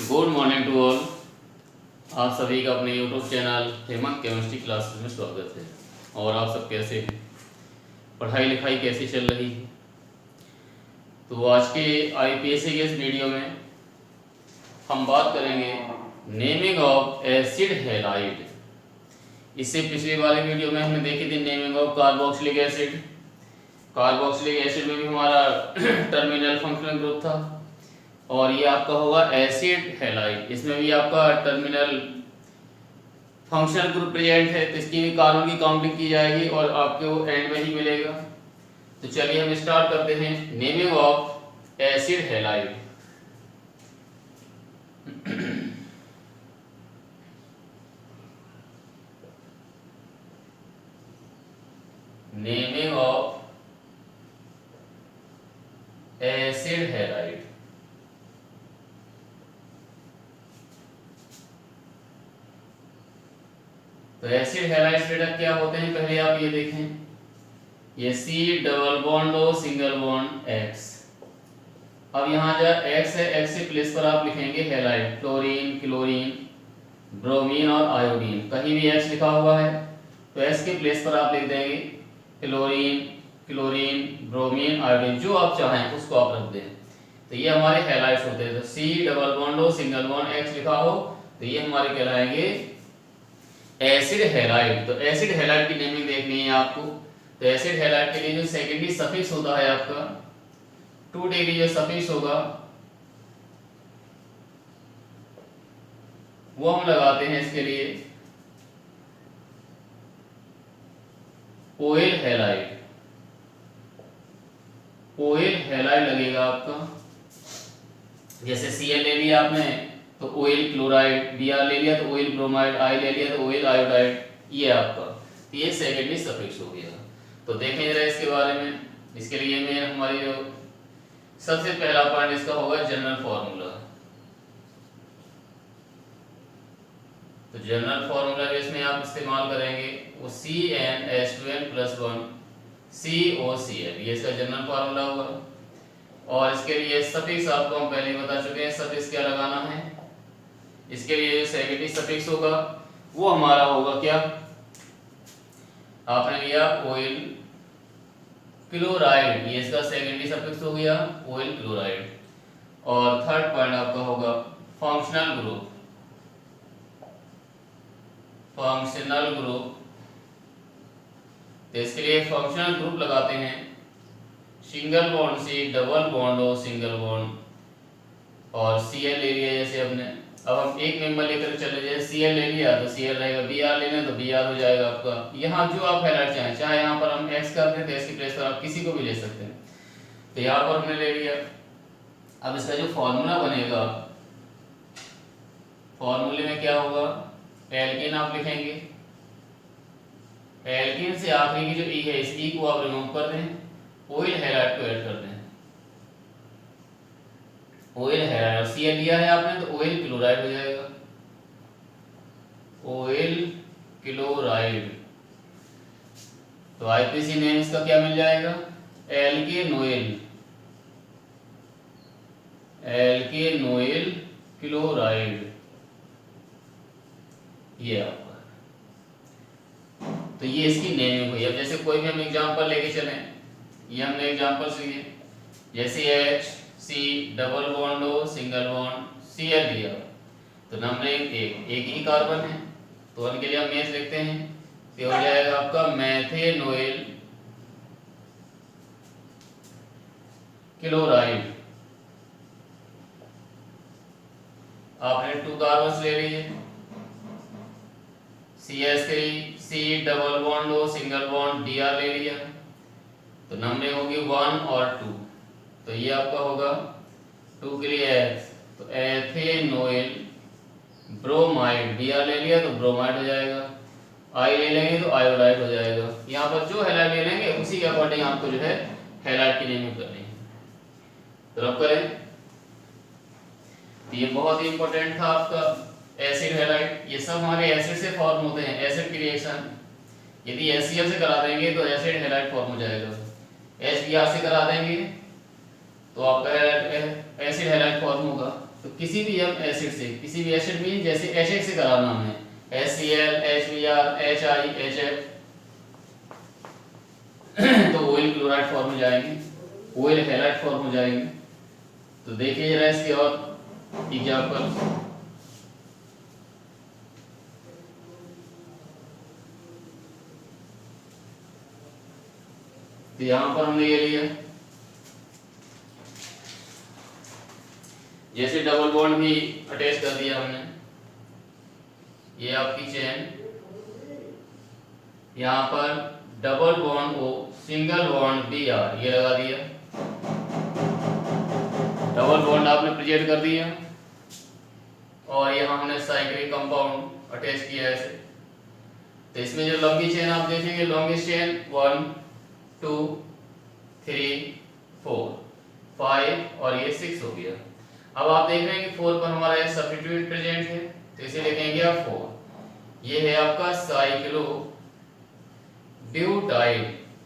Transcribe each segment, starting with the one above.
Good morning to all. आप सभी का अपने YouTube channel Hemant chemistry classes में स्वागत है। और आप सब कैसे हैं? पढ़ाई लिखाई कैसी चल रही है? तो आज के आईपीएससी के इस वीडियो में हम बात करेंगे नेमिंग ऑफ एसिड हैलाइड। इससे पिछले वाले वीडियो में हमने देखी थी naming of carboxylic acid. Carboxylic acid में भी हमारा टर्मिनल फंक्शनल ग्रुप था, और ये आपका होगा एसिड हैलाइड। इसमें भी आपका टर्मिनल फंक्शनल ग्रुप प्रेजेंट है, तो इसकी भी कार्बन की काउंटिंग की जाएगी और आपको एंड में ही मिलेगा। तो चलिए हम स्टार्ट करते हैं naming of acid halide. Naming of acid halide. तो एसिड हैलाइड्स बेटा क्या होते हैं, पहले आप ये देखें। ये C double bond O single bond X। अब यहाँ जो X है, X के प्लेस पर आप लिखेंगे हैलाइड। क्लोरीन, क्लोरीन, ब्रोमीन और आयोडीन। कहीं भी X लिखा हुआ है तो X के प्लेस पर आप लिख देंगे क्लोरीन, क्लोरीन, ब्रोमीन, आयोडीन, जो आप चाहें उसको आप रख दें। तो ये हमारे हैलाइड्स होते हैं। तो C double bond O single bond X लिखा हो तो ये हमारे कहलाएंगे एसिड हैलाइड। तो एसिड हैलाइड की नेमिंग देखनी है आपको। तो एसिड हैलाइड के लिए जो सेकेंडरी सफिक्स होता है आपका 2 डिग्री जो सफिक्स होगा वो हम लगाते हैं इसके लिए ओइल हैलाइड। ओइल हैलाइड लगेगा आपका। जैसे Cl ले लिया आपने तो ओइल क्लोराइड, Br ले लिया तो ओइल ब्रोमाइड, I ले लिया तो ओइल आयोडाइड। ये आपका ये सेकेंडरी सफिक्स हो गया। तो देखें जरा इसके बारे में। इसके लिए मैं हमारी जो सबसे पहला पॉइंट इसका होगा जनरल फार्मूला। तो जनरल फार्मूला जो इसमें आप इस्तेमाल करेंगे वो CnH2n+1 COCl, ये इसका जनरल फार्मूला होगा। और इसके लिए सफिक्स आपको हम पहले बता चुके हैं सफिक्स क्या लगाना है। इसके लिए सेकेंडरी सफिक्स होगा वो हमारा होगा क्या, आपने लिया ओइल क्लोराइड, ये इसका सेकेंडरी सफिक्स हो गया ओइल क्लोराइड। और थर्ड पॉइंट आपका होगा फंक्शनल ग्रुप। फंक्शनल ग्रुप, तो इसके लिए फंक्शनल ग्रुप लगाते हैं single bond C double bond O single bond और Cl ले लिया जैसे हमने। अब हम एक मेंबर लेकर चले, जैसे Cl ले लिया तो Cl रहेगा, Br लेना तो Br हो जाएगा आपका। यहाँ जो आप हैलाइड चाहें, चाहे यहाँ पर हम X करते हैं तो X की प्लेस पर आप किसी को भी ले सकते हैं। तो यहाँ पर हमने ले लिया। अब इसका जो फॉर्मूला बनेगा, फॉर्मूले में क्या होगा, एल्केन आप लिखेंगे। एल्केन से आखिरी की जो E है इस E को आप रिमूव कर दें, ओइल हैलाइड को ऐड कर दें। ओइल हैलाइड Cl लिया है आपने तो ओइल क्लोराइड हो जाएगा, ओइल क्लोराइड। तो आईपीसी नेम इसका क्या मिल जाएगा, एल्केनोइल, एल्केनोइल क्लोराइड, ये आपका। तो ये इसकी नेमिंग हुई। अब जैसे कोई भी हम एग्जांपल लेके चलें, ये हमने एग्जांपल्स लिए, जैसे C double bond O single bond Cl लिया तो हमने एक ही कार्बन है तो उनके लिए हम मेच लिखते हैं तो हो जाएगा आपका मेथेनोइल क्लोराइड। आपने 2 कार्बन ले लिए, CH3 C double bond O single bond Br ले लिया तो नंबरिंग होगी 1 और 2। तो ये आपका होगा 2 के लिए X, तो एथेनोइल ब्रोमाइड, Br ले लिया तो ब्रोमाइड हो जाएगा, I ले लेंगे तो आयोडाइड हो जाएगा। यहाँ पर जो हैलाइड ले लेंगे उसी के अकॉर्डिंग आपको जो है हैलाइड की नेमिंग करनी है। तो रब करें, तो ये बहुत ही इंपॉर्टेंट था आपका एसिड हैलाइड। ये सब हमारे एसिड से फॉर्म होते हैं, एसिड की रिएक्शन। यदि HCl से करा देंगे तो एसिड हैलाइड फॉर्म हो जाएगा, HBr से करा देंगे तो आपका एसिड हैलाइड फॉर्म होगा। तो किसी भी हम एसिड से, किसी भी एसिड में जैसे H से कराना हमें HCl, HBr, HI, HF तो ऑयल क्लोराइड फॉर्म में जाएंगे, ऑयल हैलाइड फॉर्म हो जाएंगे। तो देखिए जरा इसके और एग्जाम्पल। तो यहां पर हमने ये लिया, जैसे डबल बॉन्ड भी अटैच कर दिया हमने, ये आपकी चेन, यहां पर double bond O, single bond Br ये लगा दिया, डबल बॉन्ड आपने प्रेजेंट कर दिया, और यहाँ हमने साइक्लिक कंपाउंड अटैच किया है ऐसे। तो इसमें जो लंबी चेन आप देखेंगे, लॉन्गेस्ट चेन 1 2 3 4 5 और ये 6 हो गया। अब आप देख रहे हैं कि 4 पर हमारा सब्स्टिट्यूट प्रेजेंट है, तो इसे लिखेंगे आप 4। ये है आपका साइक्लो ब्यूटाइल,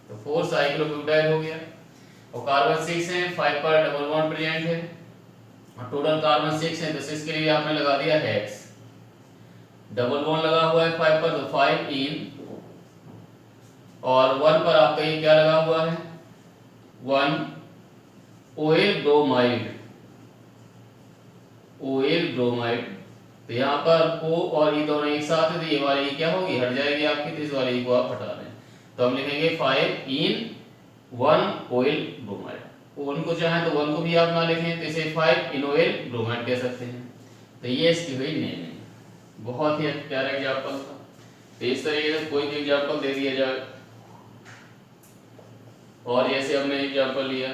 तो 4 साइक्लो ब्यूटाइल हो गया। और कार्बन 6 है, 5 पर डबल बॉन्ड प्रेजेंट है, और टोटल कार्बन 6 है, तो 6 के लिए आपने लगा दिया हेक्स। डबल बॉन्ड लगा हुआ है 5 पर, तो 5 इन, और 1 पर आपका ये क्या लगा हुआ है 1 ऑयल ब्रोमाइड, ऑयल ब्रोमाइड। तो यहाँ पर O और E दोनों एक साथ है, तो ये वाली क्या होगी, हट जाएगी आपकी, तो इस वाली को आप हटा दें। तो हम लिखेंगे 5 इन 1 ऑयल ब्रोमाइड। उनको चाहे तो 1 को भी आप ना लिखें, तो इसे 5 इन ऑयल ब्रोमाइड कह सकते हैं। तो ये इसकी हुई नेम है। बहुत ही प्यारा एग्जाम्पल था। तो इस तरीके से कोई भी एग्जाम्पल दे दिया जाए, और जैसे हमने एग्जाम्पल लिया,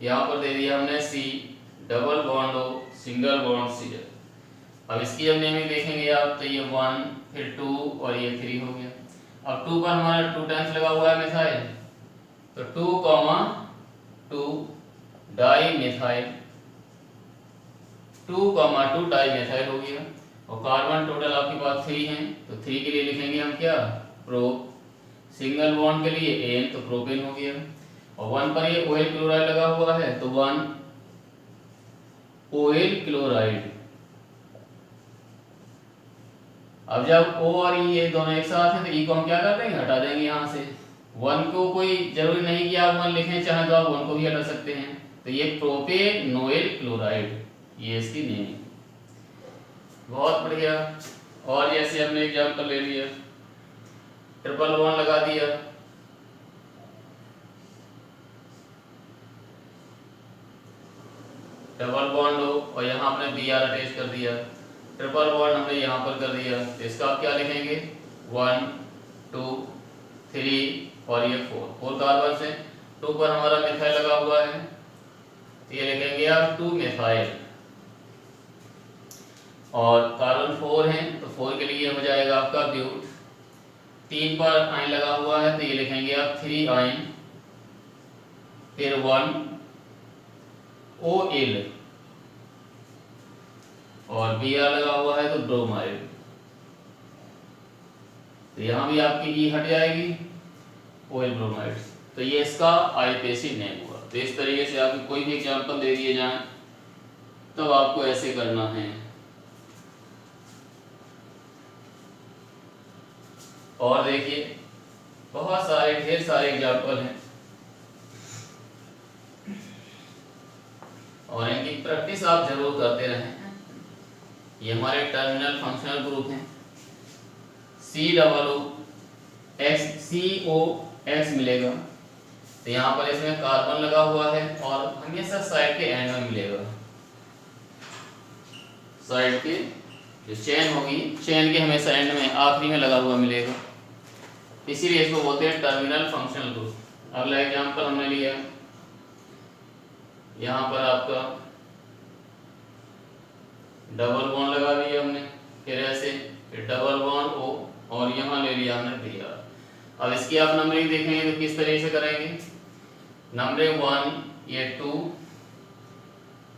यहाँ पर दे दिया हमने C double bond O single bond Cl। अब इसकी जब नेमिंग देखेंगे आप, तो ये 1 फिर 2 और ये 3 हो गया। अब 2 पर हमारा 2 टाइम्स लगा हुआ है मिथाइल, तो 2, 2 डाई मिथाइल, 2, 2 डाई मिथाइल हो गया। और कार्बन टोटल आपके पास 3 हैं, तो 3 के लिए लिखेंगे हम क्या, प्रो। सिंगल बॉन्ड के लिए एन, तो प्रोपेन हो गया। और 1 पर ये ऑयल क्लोराइड लगा हुआ है, तो 1 ऑयल क्लोराइड। अब जब O और E ये दोनों एक साथ हैं, तो E को हम क्या कर देंगे, हटा देंगे यहाँ से। 1 को कोई जरूरी नहीं कि आप 1 लिखें, चाहे तो आप 1 को भी हटा सकते हैं। तो ये प्रोपेनोइल क्लोराइड, ये इसकी नेम। बहुत बढ़िया। और जैसे हमने एग्जाम्पल ले लिया, ट्रिपल बॉन्ड लगा दिया, डबल बॉन्ड हो, और यहाँ हमने Br अटैच कर दिया, ट्रिपल बॉन्ड हमने यहाँ पर कर दिया। तो इसका आप क्या लिखेंगे, 1 2 3 और ये 4 कार्बन से। 2 पर हमारा मिथाइल लगा हुआ है, तो ये लिखेंगे आप 2 मिथाइल। और कार्बन 4 है, तो 4 के लिए हो जाएगा आपका ब्यूट। 3 पर आयन लगा हुआ है, तो ये लिखेंगे आप 3 आयन, फिर 1 OL, और Br लगा हुआ है, तो ब्रोमाइड। तो यहाँ भी आपकी E हट जाएगी, ऑयल ब्रोमाइड। तो ये इसका आईपीएसी नेम हुआ। तो इस तरीके से आपको कोई भी एग्जांपल दे दिए जाएं, तो आपको ऐसे करना है। और देखिए बहुत सारे, ढेर सारे एग्जांपल हैं, और इनकी प्रैक्टिस आप जरूर करते रहें। ये हमारे टर्मिनल फंक्शनल ग्रुप हैं, COOX मिलेगा, तो यहाँ पर इसमें कार्बन लगा हुआ है, और हमेशा साइड के एंड में मिलेगा। साइड के जो चेन होगी, चेन के हमेशा एंड में, आखिरी में लगा हुआ मिलेगा, इसीलिए इसको बोलते हैं टर्मिनल फंक्शनल ग्रुप। अगला एग्जांपल हमने लिया, यहाँ पर आपका डबल बॉन्ड लगा दिया हमने, फिर ऐसे, फिर डबल बॉन्ड O, और यहाँ ले लिया हमने Br। अब इसकी आप नंबरिंग देखेंगे तो किस तरीके से करेंगे, नंबरिंग 1, ये 2,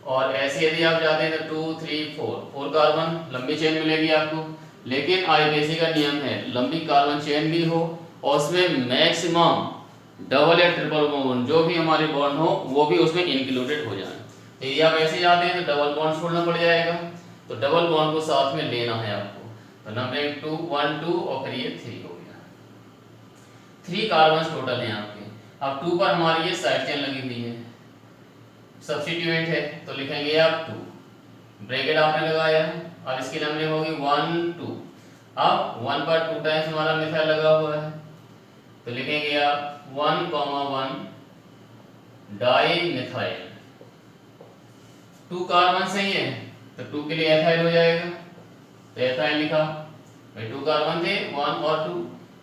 और ऐसे यदि आप जाते हैं तो 2 3 4 कार्बन लंबी चेन मिलेगी आपको। लेकिन आईपीएसी का नियम है, लंबी कार्बन चेन भी हो और उसमें मैक्सिमम डबल या ट्रिपल बॉन्ड जो भी हमारे बॉन्ड हो वो भी उसमें इंक्लूडेड हो जाए। तो ये आप ऐसे जाते हैं तो डबल बॉन्ड छोड़ना पड़ जाएगा, तो डबल बॉन्ड को साथ में लेना है आपको। तो नंबर 2 1 2 और फिर ये 3 हो गया। 3 कार्बन टोटल हैं आपके। अब 2 पर हमारी ये साइड चेन लगी हुई है, सब्स्टिट्यूएंट है तो लिखेंगे आप 2, ब्रैकेट आपने लगाया है। अब इसकी नंबरिंग होगी 1 2। अब 1 पर 2 टाइम्स हमारा मिथाइल लगा हुआ है तो लिखेंगे आप 1,1 डाई मिथाइल। 2 कार्बन सही है तो 2 के लिए एथाइल हो जाएगा, तो एथाइल लिखा भाई। 2 कार्बन थे 1 और 2,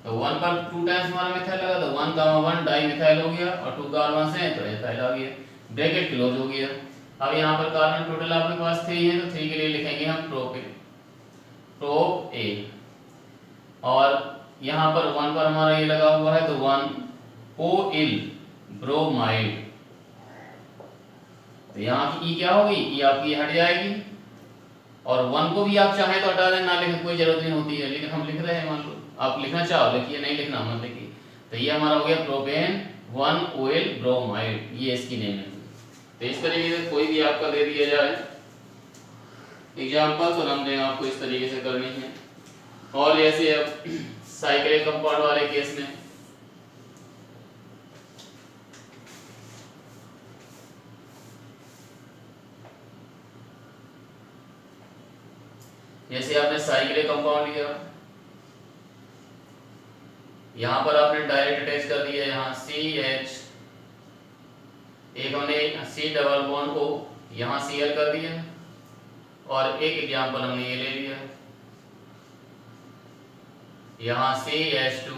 तो 1 पर 2 टाइम्स हमारा मिथाइल लगा तो 1,1 डाई मिथाइल हो गया और 2 कार्बन से तो एथाइल आ गया, ब्रैकेट क्लोज हो गया। अब यहाँ पर कार्बन टोटल आपके पास 3 है तो 3 के लिए लिखेंगे हम प्रोप ए। और यहाँ पर 1 पर हमारा ये लगा हुआ है तो 1 ओइल ब्रोमाइड। तो यहाँ की ई क्या होगी, ई आपकी हट जाएगी और 1 को भी आप चाहें तो हटा दें, ना लिखने कोई जरूरत नहीं होती है, लेकिन हम लिख रहे हैं, मान लो आप लिखना चाहो लिखिए, नहीं लिखना मत लिखिए। तो ये हमारा हो गया प्रोपेन 1 ओइल ब्रोमाइड, ये इसकी नेम है। तो इस तरीके से कोई भी आपका दे दिया जाए एग्जाम्पल तो नंबरिंग आपको इस तरीके से करनी है। और ऐसे अब साइक्लिक कंपाउंड वाले केस में जैसे आपने साइक्लिक कंपाउंड लिया, यहां पर आपने डायरेक्ट अटैच कर दिया, यहाँ CH, एक हमने C डबल बॉन्ड को यहाँ Cl कर दिया और एक एग्जाम्पल हमने ये ले लिया, यहाँ CH2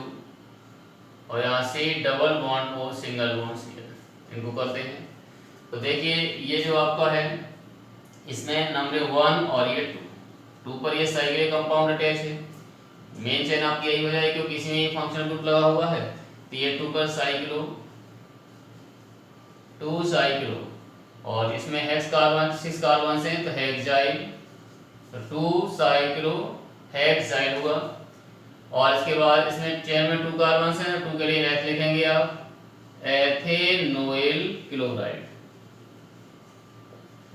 और यहाँ C डबल बॉन्ड को सिंगल बॉन्ड Cl, इनको करते हैं। तो देखिए ये जो आपका है इसमें नंबर 1 और ये 2 पर ये साइक्लिक कंपाउंड अटैच है, मेन चेन आपकी यही हो जाएगी क्योंकि इसमें ये फंक्शनल ग्रुप लगा हुआ है। तो ये 2 पर साइक्लो 2 साइक्लो और इसमें हेक्स कार्बन 6 कार्बन से तो हेक्साइल, तो 2 साइक्लो हेक्साइल हुआ। और इसके बाद इसमें चेन में 2 कार्बन से 2 के लिए एथ लिखेंगे आप एथेनोइल क्लोराइड,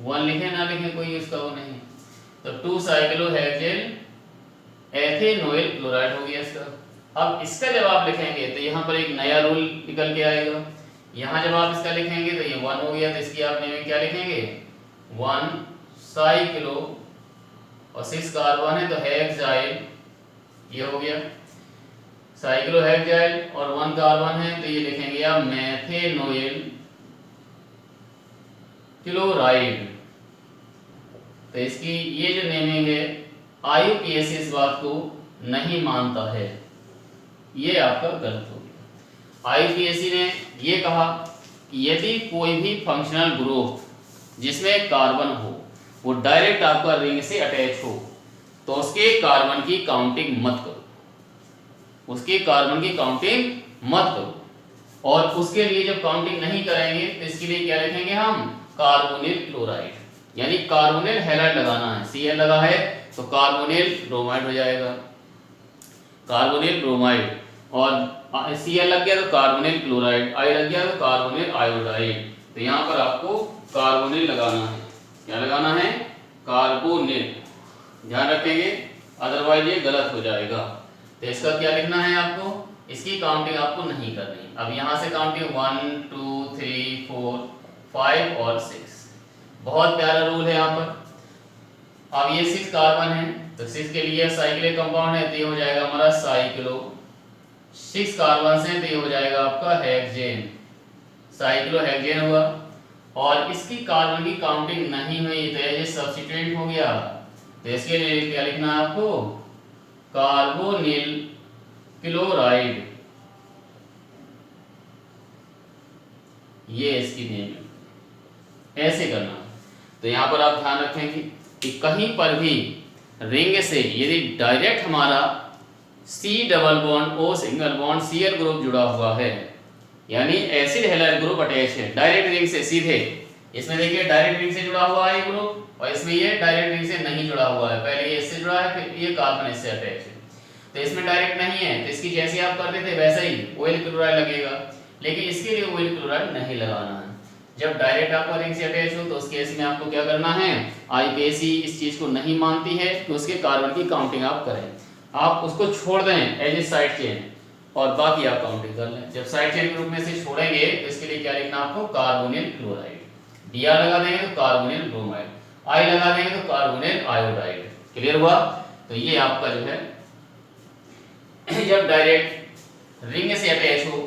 1 लिखे ना लिखे कोई उसका वो नहीं, तो 2 साइक्लो हेक्सेन एथेनोइल क्लोराइड हो गया इसका। अब इसका जब आप लिखेंगे तो यहाँ पर एक नया रूल निकल के आएगा, यहाँ जब आप इसका लिखेंगे तो ये 1 हो गया, तो इसकी आप नेम क्या लिखेंगे 1 साइक्लो और 6 कार्बन है तो हेक्साइल, ये हो गया साइक्लो हेक्साइल और 1 कार्बन है तो ये लिखेंगे आप मेथेनोइल क्लोराइड। तो इसकी ये जो नेमिंग है IUPAC इस बात को नहीं मानता है, ये आपका गलत हो गया। IUPAC ने ये कहा कि यदि कोई भी फंक्शनल ग्रुप जिसमें कार्बन हो वो डायरेक्ट आपका रिंग से अटैच हो तो उसके कार्बन की काउंटिंग मत करो, उसके कार्बन की काउंटिंग मत करो। और उसके लिए जब काउंटिंग नहीं करेंगे तो इसके लिए क्या लिखेंगे हम कार्बोनिल क्लोराइड, यानी कार्बोनिल हैलाइड लगाना है, Cl लगा है तो कार्बोनिल ब्रोमाइड हो जाएगा, कार्बोनिल ब्रोमाइड, और Cl लग गया तो कार्बोनिल क्लोराइड, I लग गया तो कार्बोनिल आयोडाइड। तो यहाँ पर आपको कार्बोनिल लगाना है, क्या लगाना है कार्बोनिल, ध्यान रखेंगे अदरवाइज ये गलत हो जाएगा। तो इसका क्या लिखना है आपको, इसकी काउंटिंग आपको नहीं करनी। अब यहाँ से काउंटिंग 1 2 3 4 5 और 6, बहुत प्यारा रूल है यहाँ पर। अब ये 6 कार्बन है तो 6 के लिए साइक्लिक कंपाउंड है तो ये हो जाएगा हमारा साइक्लो, 6 कार्बन से तो ये हो जाएगा आपका हेक्सेन, साइक्लो हेक्सेन हुआ। और इसकी कार्बन की काउंटिंग नहीं हुई तो ये सब्स्टिट्यूएंट हो गया, तो इसके लिए क्या लिखना है आपको कार्बोनिल क्लोराइड, ये इसकी नेम है, ऐसे करना। तो यहाँ पर आप ध्यान रखेंगे कि कहीं पर भी रिंग से यदि डायरेक्ट हमारा C double bond O single bond Cl group जुड़ा हुआ है, यानी एसिड हैलाइड ग्रुप अटैच है डायरेक्ट रिंग से सीधे, इसमें देखिए डायरेक्ट रिंग से जुड़ा हुआ है ग्रुप और इसमें ये डायरेक्ट रिंग से नहीं जुड़ा हुआ है, पहले ये इससे जुड़ा है फिर ये कार्बन इससे अटैच है, तो इसमें डायरेक्ट नहीं है तो इसकी जैसे आप करते थे वैसे ही ऑयल क्लोराइड लगेगा। लेकिन इसके लिए ऑयल क्लोराइड नहीं लगाना है। जब डायरेक्ट आपका रिंग से अटैच हो तो उस केस में आपको क्या करना है, आईपीएसी इस चीज को नहीं मानती है कि उसके कार्बन की काउंटिंग आप करें, आप उसको छोड़ दें एज ए साइड चेन और बाकी आप काउंटिंग कर लें। जब साइड चेन के रूप में से छोड़ेंगे तो इसके लिए क्या लिखना आपको, कार्बोनिल क्लोराइड। Br लगा देंगे तो कार्बोनिल ब्रोमाइड, I लगा देंगे तो कार्बोनिल आयोडाइड। क्लियर हुआ? तो ये आपका जो है जब डायरेक्ट रिंग से अटैच हो,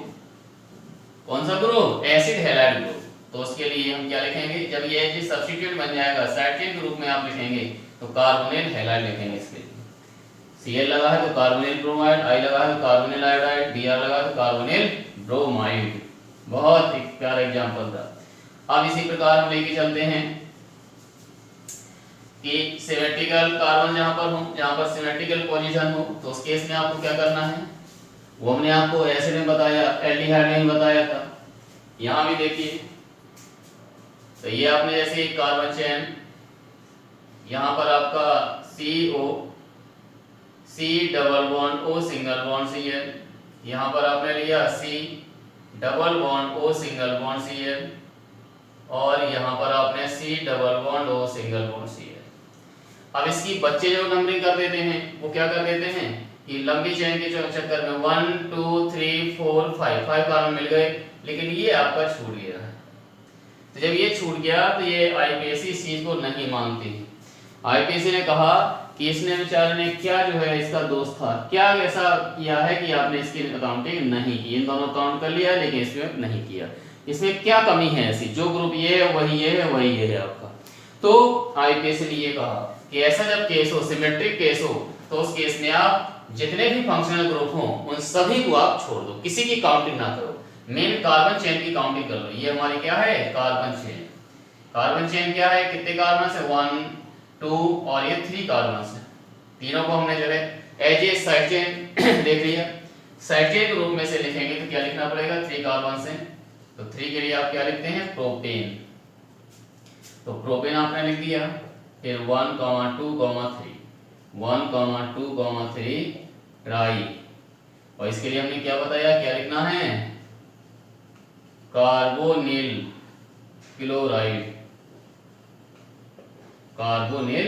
कौन सा ग्रुप, एसिड हैलाइड ग्रुप, तो उसके लिए हम क्या लिखेंगे, जब ये सब्स्टिट्यूट बन जाएगा साइड चेन के रूप में आप लिखेंगे तो कार्बोनिल हैलाइड लिखेंगे। इसके लिए Cl लगा है तो कार्बोनिल ब्रोमाइड, I लगा है तो कार्बोनिल आयोडाइड, Br लगा है तो कार्बोनिल ब्रोमाइड। बहुत ही प्यारा एग्जांपल था। अब इसी प्रकार हम लेके चलते हैं कि सिमेट्रिकल कार्बन जहां पर सिमेट्रिकल पोजीशन हो तो उस केस में आपको क्या करना है, वो हमने आपको एसिड में बताया, एल्डिहाइड में बताया था। यहां भी देखिए तो ये आपने जैसे कार्बन चेन, यहां पर आपका CO C double bond O single bond Cl, यहां पर आपने लिया C double bond O single bond Cl और यहां पर आपने C double bond O single bond Cl। अब इसकी बच्चे जो नंबरिंग कर देते हैं वो क्या कर देते हैं कि लंबी चेन के चक्कर में 1 2 3 4 5 कार्बन मिल गए, लेकिन ये आपका छूट गया। तो जब ये छूट गया तो ये आईपीएसी इस चीज को नहीं मानती। आईपीएसी ने कहा कि इसने बेचारे ने क्या जो है इसका दोष था, क्या ऐसा किया है कि आपने इसकी काउंटिंग नहीं की, इन दोनों काउंट कर लिया लेकिन इसमें नहीं किया, इसमें क्या कमी है ऐसी, जो ग्रुप ये है वही ये है वही ये है आपका। तो आईपीएसी ने ये कहा कि ऐसा जब केस हो, सिमेट्रिक केस हो, तो उस केस में आप जितने भी फंक्शनल ग्रुप हो उन सभी को आप छोड़ दो, किसी की काउंटिंग ना करो, मेन कार्बन चेन की काउंटिंग कर लो। ये हमारी क्या है, कार्बन चेन। कार्बन चेन क्या है, कितने कार्बन है, 1 2 और ये 3 कार्बन है। तीनों को हमने जो है एज ए साइड चेन देख लिया। साइड चेन के रूप में से लिखेंगे तो क्या लिखना पड़ेगा, 3 कार्बन से, तो 3 के लिए आप क्या लिखते हैं, प्रोपेन। तो प्रोपेन आपने लिख दिया, फिर 1 2 3 1 2 3 ट्राई, और इसके लिए हमने क्या बताया, क्या लिखना है, कार्बोनिल क्लोराइड, कार्बोनिल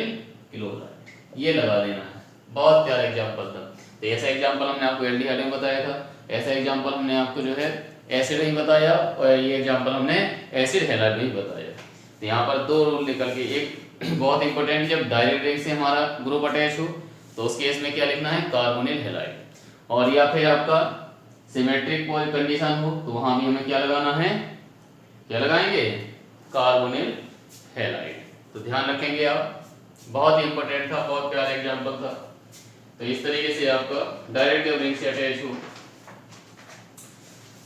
क्लोराइड, ये लगा देना है। बहुत प्यारा एग्जांपल था। तो ऐसा एग्जांपल हमने आपको एल्डिहाइड में बताया था, ऐसा एग्जांपल हमने आपको जो है एसिड में बताया, और ये एग्जांपल हमने एसिड हैलाइड में बताया। तो यहाँ पर 2 रूल निकल के, एक बहुत इंपॉर्टेंट, जब डायरेक्ट रिंग से हमारा ग्रुप अटैच हो तो उस केस में क्या लिखना है, कार्बोनिल हैलाइड, और या फिर आपका सिमेट्रिक कंडीशन हो तो वहां भी हमें क्या लगाना है, क्या लगाएंगे, कार्बोनिल हैलाइड। तो ध्यान रखेंगे आप, बहुत ही इंपॉर्टेंट था, बहुत प्यारा एग्जांपल था। तो इस तरीके से आपका डायरेक्ट जब रिंग से अटैच हो,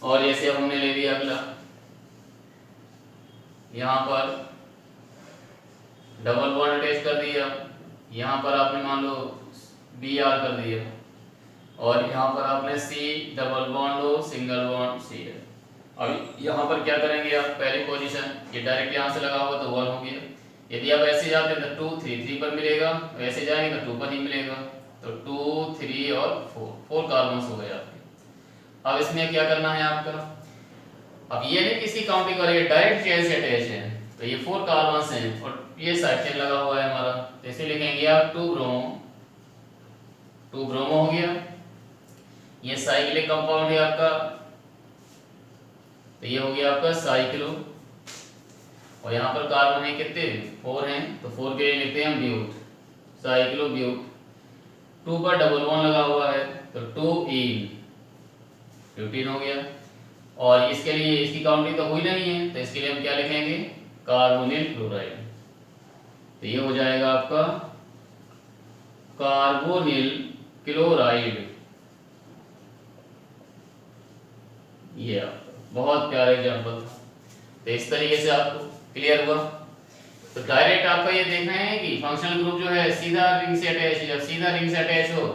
और जैसे अब हमने ले लिया अगला, यहाँ पर डबल बॉन्ड अटैच कर दिया, यहाँ पर आपने मान लो Br कर दिया, और यहाँ पर आपने C double bond O single bond Cl। अब यहाँ पर क्या करेंगे आप, पहली पोजीशन, ये डायरेक्ट यहाँ से लगा हुआ तो 1 हो गया। यदि आप ऐसे जाते हैं तो 2 3 3 पर मिलेगा, ऐसे जाएंगे तो 2 पर ही मिलेगा, तो 2 3 और 4 कार्बन हो गए आपके। अब इसमें क्या करना है आपका, अब ये नहीं किसी काउंटिंग करेंगे, डायरेक्ट चेन से अटैच है तो ये 4 कार्बन हैं और ये साइड चेन लगा हुआ है हमारा, तो इसे लिखेंगे आप 2 ब्रोमो हो गया। ये साइक्लिक कंपाउंड है आपका, तो ये हो गया आपका साइक्लो, और यहाँ पर कार्बन है कितने, 4 हैं, तो 4 के लिए लिखते हैं हम ब्यूट, साइक्लो ब्यूट। 2 पर डबल बॉन्ड लगा हुआ है तो 2 ब्यूटीन हो गया, और इसके लिए इसकी काउंटिंग तो हुई नहीं है तो इसके लिए हम क्या लिखेंगे, कार्बोनिल क्लोराइड। तो ये हो जाएगा आपका कार्बोनिल क्लोराइड। ये आपका बहुत प्यारा एग्जांपल था। तो इस तरीके से आपको क्लियर हुआ। तो डायरेक्ट आपका ये देखना है कि फंक्शनल ग्रुप जो है सीधा रिंग से अटैच है, जब सीधा रिंग से अटैच हो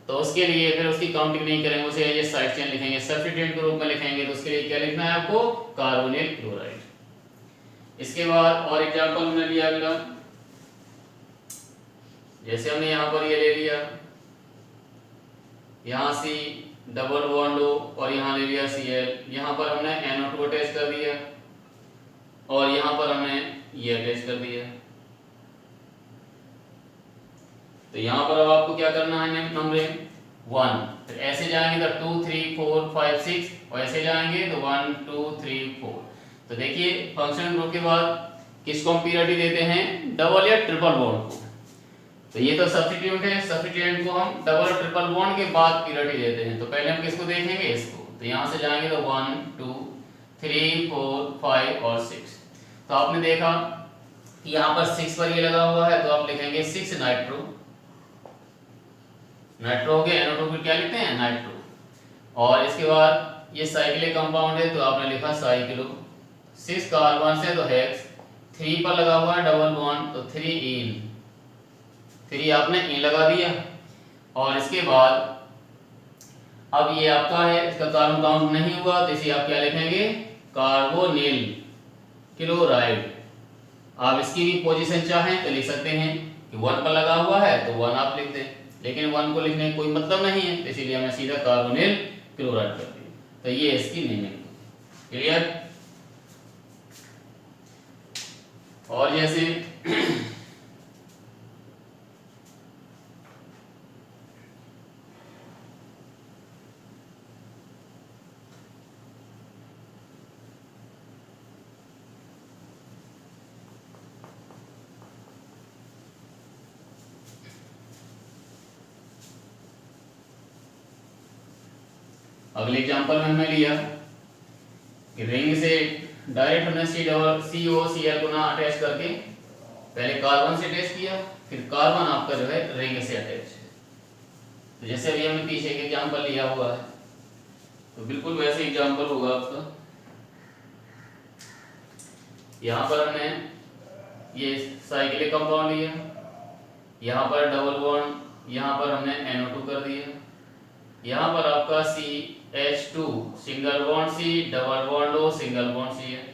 तो उसके लिए फिर उसकी काउंटिंग नहीं करेंगे, उसे ये साइड चेन लिखेंगे, सब्स्टिट्यूएंट के रूप में लिखेंगे, तो उसके लिए क्या लिखना है आपको, कार्बोनिल क्लोराइड। इसके बाद और एग्जांपल हमने लिया अगला, जैसे हमने यहाँ पर ये ले लिया, यहाँ C डबल बॉन्ड O और यहाँ ले लिया Cl, यहाँ पर हमने NO2 अटैच कर दिया और यहाँ पर हमने ये अटैच कर दिया। तो यहाँ पर अब आपको क्या करना है नंबरिंग 1, फिर ऐसे जाएंगे तो 2 3 4 5 6 और ऐसे जाएंगे तो 1 2 3 4। तो देखिए फंक्शनल ग्रुप के बाद किसको हम पीरियड देते हैं, डबल या ट्रिपल बॉन्ड को। तो ये तो सब्स्टिट्यूएंट है, सब्स्टिट्यूएंट को हम डबल और ट्रिपल बॉन्ड के बाद पीरियड देते हैं। तो पहले हम किसको देखेंगे, इसको। तो यहाँ से जाएंगे तो 1 2 3 4 5 और 6। तो आपने देखा यहाँ पर 6 पर ये लगा हुआ है तो आप लिखेंगे 6 नाइट्रो। नाइट्रो हो गया, NO2 फिर क्या लिखते हैं, नाइट्रो। और इसके बाद ये साइक्लिक कंपाउंड है तो आपने लिखा साइक्लो। 6 कार्बन से तो हेक्स, 3 पर लगा हुआ है डबल बॉन्ड तो 3 इन, 3 आपने इन लगा दिया। और इसके बाद अब ये आपका है, इसका कार्बन काउंट नहीं हुआ तो इसे आप क्या लिखेंगे, कार्बोनिल क्लोराइड। आप इसकी भी पोजीशन चाहें तो लिख सकते हैं कि 1 पर लगा हुआ है तो 1 आप लिख दें, लेकिन 1 को लिखने का कोई मतलब नहीं है, तो इसीलिए हमने सीधा कार्बोनिल क्लोराइड कर दिया। तो ये इसकी नेमिंग। क्लियर। और जैसे अगले एग्जांपल में हमने लिया कि रिंग से डायरेक्ट हमने COCl को ना अटैच करके पहले कार्बन से अटैच किया, फिर कार्बन आपका जो है रिंग से अटैच है। तो जैसे अभी हमने पीछे एक एग्जांपल लिया हुआ है तो बिल्कुल वैसे एग्जांपल होगा आपका। यहाँ पर हमने ये साइक्लिक कंपाउंड लिया, यहाँ पर डबल बॉन्ड, यहाँ पर हमने NO2 कर दिया, यहाँ पर आपका CH2 single bond C, double bond O, single bond C है।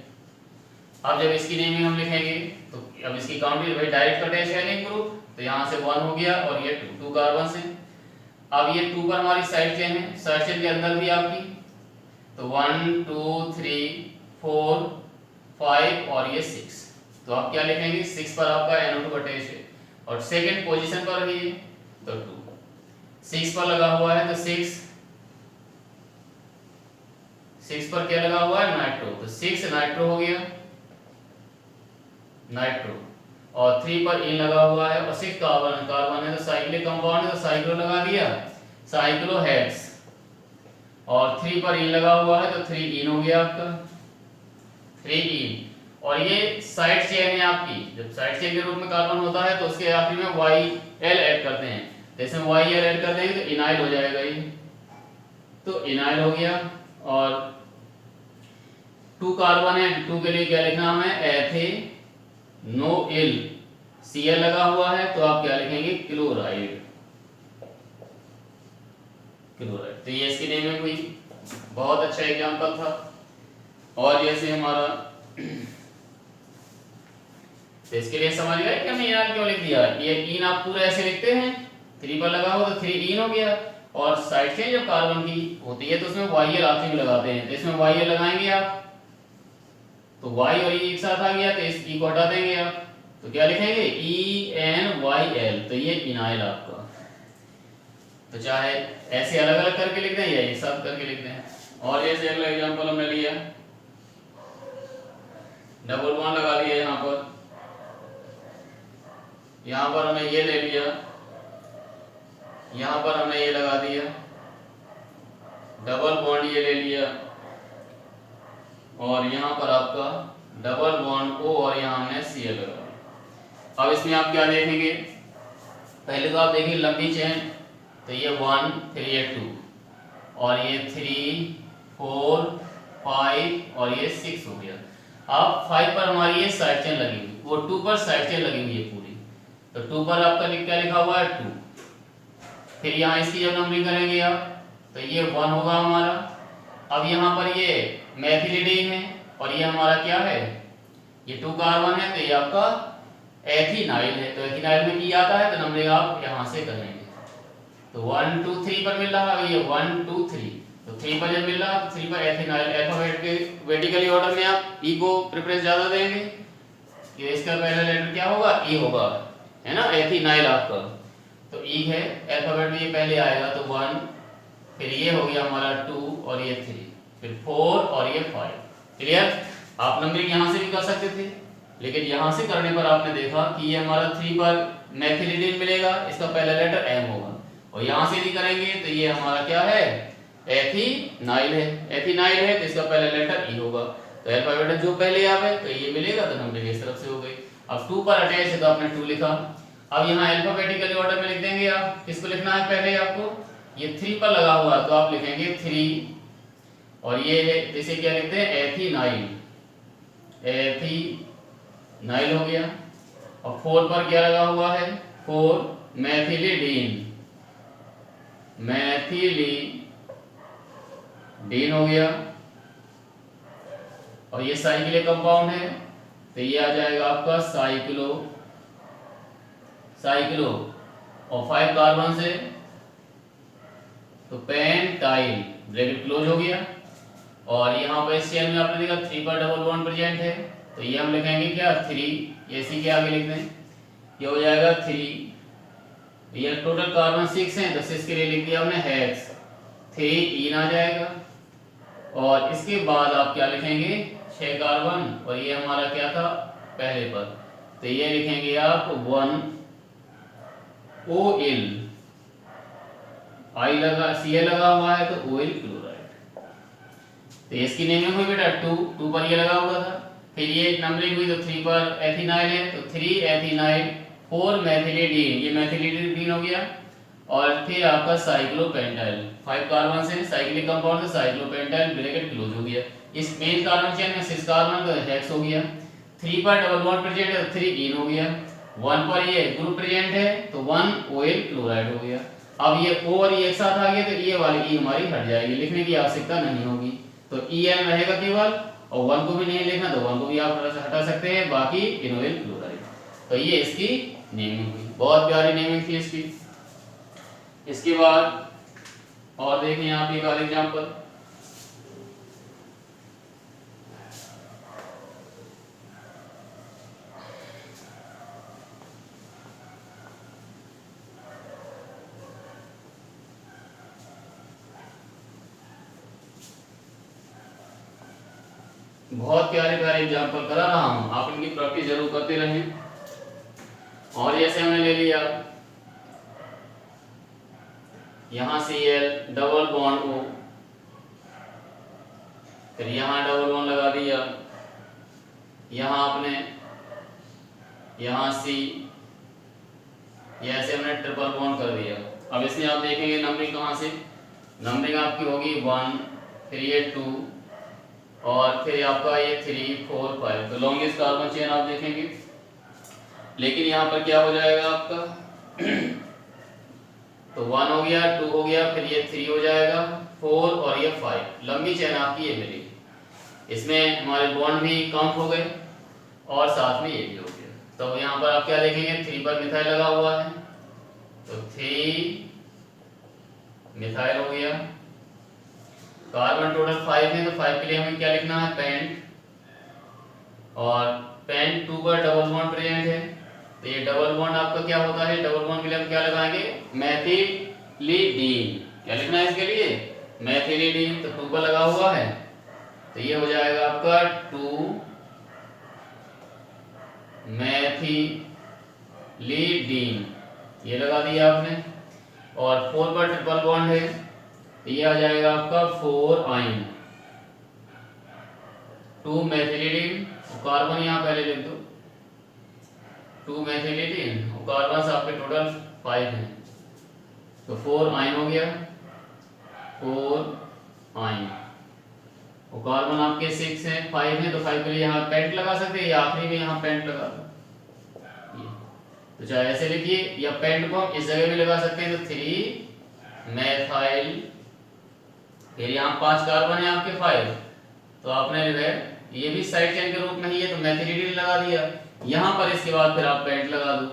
अब जब इसकी नेमिंग हम लिखेंगे तो अब इसकी काउंटिंग भाई डायरेक्ट अटैच है लिंक ग्रुप, तो यहाँ से 1 हो गया और ये 2 कार्बन से। अब ये 2 पर हमारी साइड चेन है, साइड चेन के अंदर भी आपकी तो 1 2 3 4 5 और ये 6। तो आप क्या लिखेंगे, 6 पर आपका NO2 अटैच है और सेकंड पोजीशन पर भी है तो 2। 6 पर लगा हुआ है तो 6 पर क्या लगा हुआ है, नाइट्रो, तो 6 नाइट्रो हो गया, नाइट्रो। और 3 पर इन लगा हुआ है और 6 कार्बन, कार्बन है तो साइक्लिक कंपाउंड है तो साइक्लो लगा दिया, साइक्लो हेक्स। और 3 पर इन लगा हुआ है तो 3 इन हो गया आपका, 3 इन। और ये साइड चेन है आपकी, जब साइड चेन के रूप में कार्बन होता है तो उसके आखिरी में YL ऐड करते हैं, जैसे हम YL ऐड कर देंगे तो इनाइल हो जाएगा ये, तो इनाइल हो गया। और 2 कार्बन है, 2 के लिए क्या लिखना हमें, एथेनोइल, Cl लगा हुआ है तो आप क्या लिखेंगे, क्लोराइड, क्लोराइड। तो ये इसकी नेमिंग हुई। बहुत अच्छा एग्जांपल था। और जैसे हमारा तो इसके लिए समझ गए कि हमने यहाँ क्यों लिख दिया, ये इन आप पूरा ऐसे लिखते हैं, 3 पर लगा हो तो 3 इन हो गया। और साइड चेन जो कार्बन की होती है तो उसमें YL आखिरी में लगाते हैं, तो इसमें YL लगाएंगे आप तो Y और E एक साथ आ गया तो इस E को हटा देंगे आप, तो क्या लिखेंगे, ENYL, तो ये इनाइल आपका। तो चाहे ऐसे अलग अलग करके लिख दें या एक साथ करके लिख दें। और जैसे अगला एग्जांपल हमने लिया, डबल बॉन्ड लगा दिया यहाँ पर हमने ये ले लिया, यहाँ पर हमने ये लगा दिया, डबल बॉन्ड ये ले लिया और यहाँ पर आपका डबल बॉन्ड O और यहाँ हमने Cl लगा दिया। अब इसमें आप क्या देखेंगे, पहले तो आप देखिए लंबी चेन, तो ये 1 फिर ये 2 और ये 3 4 5 और ये 6 हो गया। अब 5 पर हमारी ये साइड चेन लगी हुई, वो 2 पर साइड चेन लगी हुई है पूरी, तो 2 पर आपका क्या लिखा हुआ है, 2। फिर यहाँ इसकी जब नंबरिंग करेंगे आप तो ये 1 होगा हमारा। अब यहाँ पर ये मेथिलिडीन है और ये हमारा क्या है, ये 2 कार्बन है तो ये आपका एथिनाइल है, तो एथिनाइल में E आता है तो नंबरिंग आप यहाँ से करेंगे। तो 1 2 3 पर मिल रहा है, ये 1 2 3, तो 3 पर जब मिल रहा तो 3 पर एथिनाइल अल्फाबेटिकली ऑर्डर में आप ई को प्रेफरेंस ज्यादा देंगे कि इसका पहला लेटर क्या होगा, ई होगा, है ना, एथिनाइल आपका, तो ई है अल्फाबेट में ये पहले आएगा, तो 1, फिर ये हो गया हमारा 2 और ये 3, फिर 4 और ये 5। क्लियर। आप नंबरिंग यहाँ से भी कर सकते थे, लेकिन यहाँ से करने पर आपने देखा कि ये हमारा 3 पर मेथिलिडीन मिलेगा, इसका पहला लेटर एम होगा, और यहाँ से भी करेंगे तो ये हमारा क्या है, एथिनाइल है, एथिनाइल है तो इसका पहला लेटर ई होगा, तो अल्फाबेट जो पहले आवे तो ये मिलेगा, तो नंबरिंग इस तरफ से हो गई। अब 2 पर अटैच है तो आपने 2 लिखा। अब यहाँ अल्फाबेटिकली ऑर्डर में लिख देंगे आप, किसको लिखना है पहले आपको, ये 3 पर लगा हुआ तो आप लिखेंगे 3, और ये है इसे क्या लिखते हैं, एथिनाइल, एथिनाइल हो गया। और 4 पर क्या लगा हुआ है, 4 मेथिलिडीन, मेथिलिडीन हो गया, और ये साइक्लिक कंपाउंड है तो ये आ जाएगा आपका साइक्लो, साइक्लो, और 5 कार्बन से तो पेंटाइल, ब्रैकेट क्लोज हो गया। और यहाँ पर इस चेन में आपने देखा 3 पर डबल बॉन्ड प्रेजेंट है, तो ये हम लिखेंगे क्या, 3, ये सी के आगे लिख दें, ये हो जाएगा 3। ये टोटल कार्बन 6 हैं तो 6 के लिए लिख दिया हमने हेक्स, 3 ईन आ जाएगा। और इसके बाद आप क्या लिखेंगे, 6 कार्बन, और ये हमारा क्या था पहले पर, तो ये लिखेंगे आप 1 OL, आई लगा Cl लगा हुआ है तो OL क्लोराइड, तो इसकी नेमिंग हुई बेटा 2 पर ये लगा हुआ था, फिर ये नंबरिंग हुई तो 3 पर एथिनाइल है तो 3 एथिनाइल, 4 मेथिलिडीन, ये मेथिलिडीन हो गया, और फिर आपका साइक्लोपेंटाइल, 5 कार्बन से साइक्लिक कंपाउंड से साइक्लोपेंटाइल, ब्रैकेट क्लोज हो गया। इस मेन कार्बन चेन में 6 कार्बन तो हेक्स हो गया, 3 पर डबल बॉन्ड प्रेजेंट है तो 3 इन हो गया, 1 पर ये ग्रुप प्रेजेंट है तो 1 OL क्लोराइड हो गया। अब ये O और E एक साथ आ गए तो ये वाली E हमारी हट जाएगी, लिखने की आवश्यकता नहीं होगी, तो EN रहेगा केवल, और 1 को भी नहीं लिखना तो 1 को भी आप हटा सकते हैं, बाकी इनोइल क्लोराइड। तो ये इसकी नेमिंग हुई, बहुत प्यारी नेमिंग थी इसकी। इसके बाद और देखें यहाँ पे एक और एग्जांपल, बहुत प्यारे प्यारे एग्जांपल करा रहा हूं, आप इनकी प्रैक्टिस जरूर करते रहें। और जैसे हमने ले लिया यहाँ Cl डबल बॉन्ड O, फिर यहाँ डबल बॉन्ड लगा दिया, यहाँ आपने यहाँ C, ऐसे हमने ट्रिपल बॉन्ड कर दिया। अब इसमें आप देखेंगे नंबरिंग कहाँ से, नंबरिंग आपकी होगी 1, फिर ये 2, और फिर आपका ये 3 4 5, तो लॉन्गेस्ट कार्बन चेन आप देखेंगे। लेकिन यहाँ पर क्या हो जाएगा आपका तो 1 हो गया, 2 हो गया, फिर ये 3 हो जाएगा, 4 और ये 5, लंबी चेन आपकी ये मिली। इसमें हमारे बॉन्ड भी काउंट हो गए और साथ में ये भी हो गया। तो यहाँ पर आप क्या देखेंगे, 3 पर मिथाइल लगा हुआ है तो 3 मिथाइल हो गया, कार्बन टोटल 5 है तो 5 के लिए हमें क्या लिखना है, पेंट, और पेंट 2 पर डबल बॉन्ड प्रेजेंट है तो ये डबल बॉन्ड आपका क्या होता है, डबल बॉन्ड के लिए हम क्या लगाएंगे, मेथिलिडीन, क्या लिखना है इसके लिए, मेथिलिडीन, तो 2 पर लगा हुआ है तो ये हो जाएगा आपका 2 मेथिलिडीन, ये लगा दिया आपने। और 4 पर ट्रिपल बॉन्ड है तो ये आ जाएगा आपका 4 आइन, 2 मेथिलिडीन, कार्बन यहाँ पहले लिख दो, 2 मेथिलिडीन, और कार्बन आपके टोटल 5 हैं तो 4 आइन हो गया, 4 आइन, और कार्बन आपके 6 हैं, 5 हैं तो 5 के लिए यहाँ पेंट लगा सकते हैं, या आखिरी में यहाँ पेंट लगा दो, तो चाहे ऐसे लिखिए या पेंट को इस जगह भी लगा सकते हैं, तो 3 मेथाइल, फिर यहाँ 5 कार्बन है आपके 5, तो आपने ये भी साइड चेन के रूप में ही है तो मेथिलिडीन लगा दिया, यहाँ पर इसके बाद फिर आप पेंट लगा दो,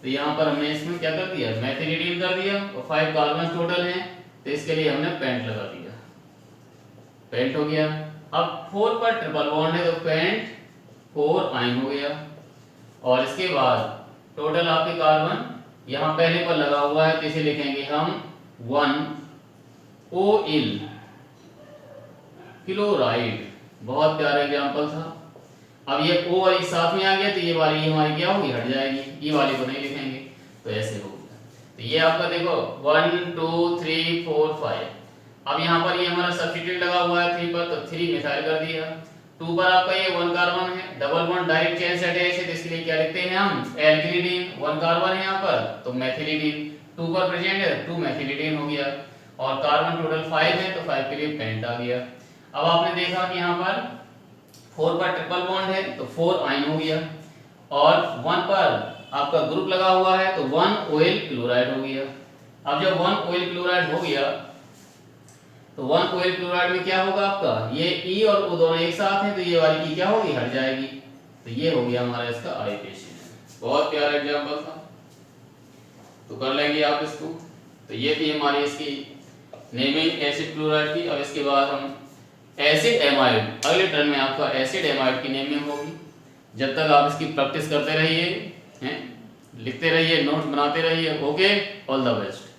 तो यहाँ पर हमने इसमें क्या कर दिया, मेथिलीडीन कर दिया और 5 कार्बन टोटल हैं, तो इसके लिए हमने पेंट लगा दिया, पेंट हो गया। अब 4 पर ट्रिपल बॉन्ड है तो पेंट 4 आयन हो गया। और इसके बाद टोटल आपके कार्बन यहाँ पहले पर लगा हुआ है तो इसे लिखेंगे हम 1 OIL क्लोराइड। बहुत प्यारा एग्जाम्पल था। अब ये O वाली साथ में आ गया तो ये वाली हमारी क्या होगी, हट जाएगी, ये वाली को नहीं लिखेंगे, तो ऐसे हो गया। तो ये आपका देखो 1 2 3 4 5। अब यहाँ पर ये हमारा सब्स्टिट्यूट लगा हुआ है 3 पर, तो 3 मिथाइल कर दिया। 2 पर आपका ये 1 कार्बन है, डबल बॉन्ड डायरेक्ट चेन से अटैच है तो इसके लिए क्या लिखते हैं हम, एल्किलिडीन। 1 कार्बन है यहाँ पर तो मेथिलीडीन, 2 पर प्रेजेंट है 2 मेथिलीडीन हो गया। और कार्बन टोटल 5 है तो 5 के लिए पेंट आ गया। अब आपने देखा कि यहाँ पर 4 पर ट्रिपल बॉन्ड है तो 4 आयन हो गया, और 1 पर आपका ग्रुप लगा हुआ है तो 1 OIL क्लोराइड हो गया। अब जब 1 OIL क्लोराइड हो गया तो 1 OIL क्लोराइड में क्या होगा आपका, ये E और O दोनों एक साथ हैं तो ये वाली E क्या होगी, हट जाएगी। तो ये हो गया हमारा इसका आइडेशन। बहुत प्यारा एग्जांपल था, तो कर लेंगे आप इसको। तो ये थी हमारी इसकी नेमिंग एसिड क्लोराइड की। अब इसके बाद हम एसिड एमाइड, अगले टर्न में आपका एसिड एमाइड की नेमिंग होगी। जब तक आप इसकी प्रैक्टिस करते रहिए, हैं, लिखते रहिए, नोट्स बनाते रहिए। Okay, all the best.